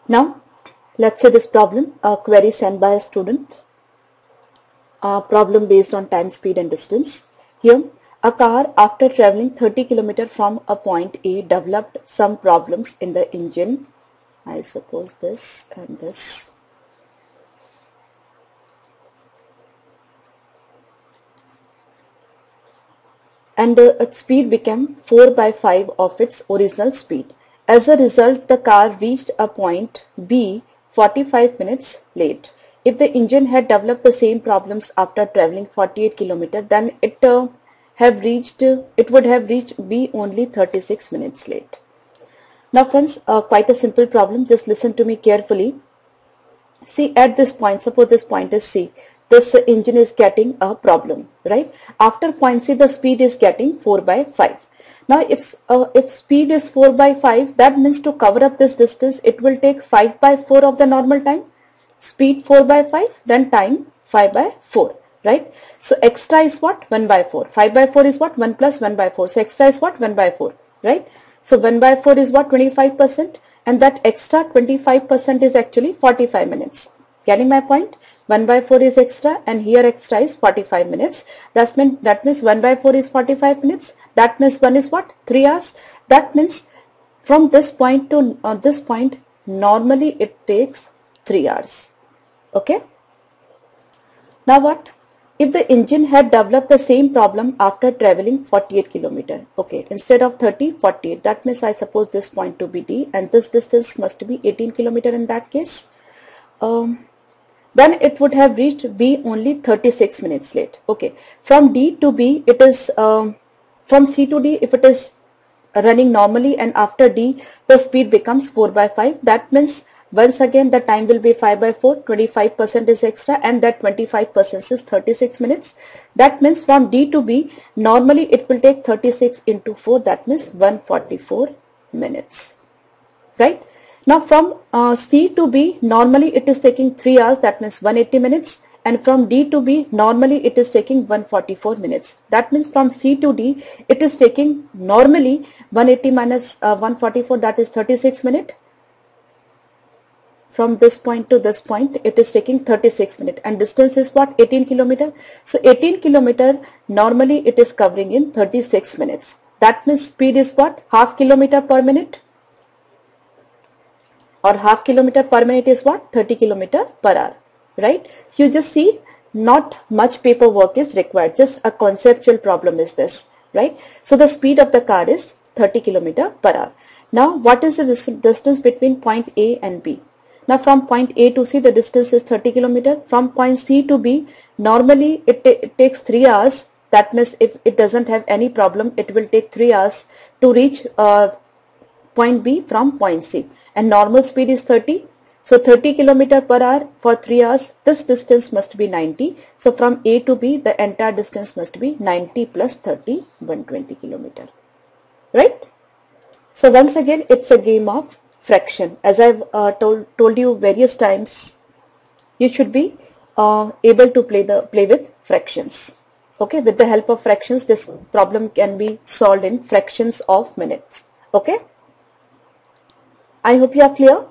Now, let's say this problem, a query sent by a student, a problem based on time, speed and distance. Here, a car after traveling 30 km from a point A developed some problems in the engine. I suppose this and this. And its speed became 4 by 5 of its original speed. As a result, the car reached a point B 45 minutes late. If the engine had developed the same problems after traveling 48 km, then it would have reached B only 36 minutes late. Now friends, quite a simple problem. Just listen to me carefully. See, at this point, suppose this point is C. This engine is getting a problem, right? After point C, the speed is getting 4 by 5. Now, if speed is 4 by 5, that means to cover up this distance, it will take 5 by 4 of the normal time. Speed 4 by 5, then time 5 by 4, right? So, extra is what? 1 by 4. 5 by 4 is what? 1 plus 1 by 4. So, extra is what? 1 by 4, right? So, 1 by 4 is what? 25%. And that extra 25% is actually 45 minutes. Getting my point? 1 by 4 is extra and here extra is 45 minutes. That means 1 by 4 is 45 minutes. That means 1 is what? 3 hours. That means from this point to this point, normally it takes 3 hours. Okay. Now what? If the engine had developed the same problem after traveling 48 km. Okay. Instead of 30, 48. That means I suppose this point to be D and this distance must be 18 km in that case. Then it would have reached B only 36 minutes late. Okay. From D to B, it is from C to D, if it is running normally and after D, the speed becomes 4 by 5. That means once again the time will be 5 by 4, 25% is extra and that 25% is 36 minutes. That means from D to B, normally it will take 36 into 4, that means 144 minutes. Right? Now from C to B, normally it is taking 3 hours, that means 180 minutes. And from D to B, normally it is taking 144 minutes. That means from C to D, it is taking normally 180 minus 144, that is 36 minutes. From this point to this point, it is taking 36 minutes. And distance is what? 18 km. So 18 km, normally it is covering in 36 minutes. That means speed is what? Half kilometer per minute. Or half kilometer per minute is what? 30 km per hour, right? So you just see not much paperwork is required, just a conceptual problem is this, right? So the speed of the car is 30 km per hour. Now what is the distance between point A and B? Now from point A to C, the distance is 30 km. From point C to B, normally it takes 3 hours. That means if it doesn't have any problem, it will take 3 hours to reach point B from point C. And normal speed is 30. So 30 km per hour for 3 hours, this distance must be 90. So from A to B, the entire distance must be 90 plus 30, 120 km. Right? So once again, it's a game of fraction. As I've told you various times, you should be able to play with fractions. Okay, with the help of fractions, this problem can be solved in fractions of minutes. Okay. I hope you are clear.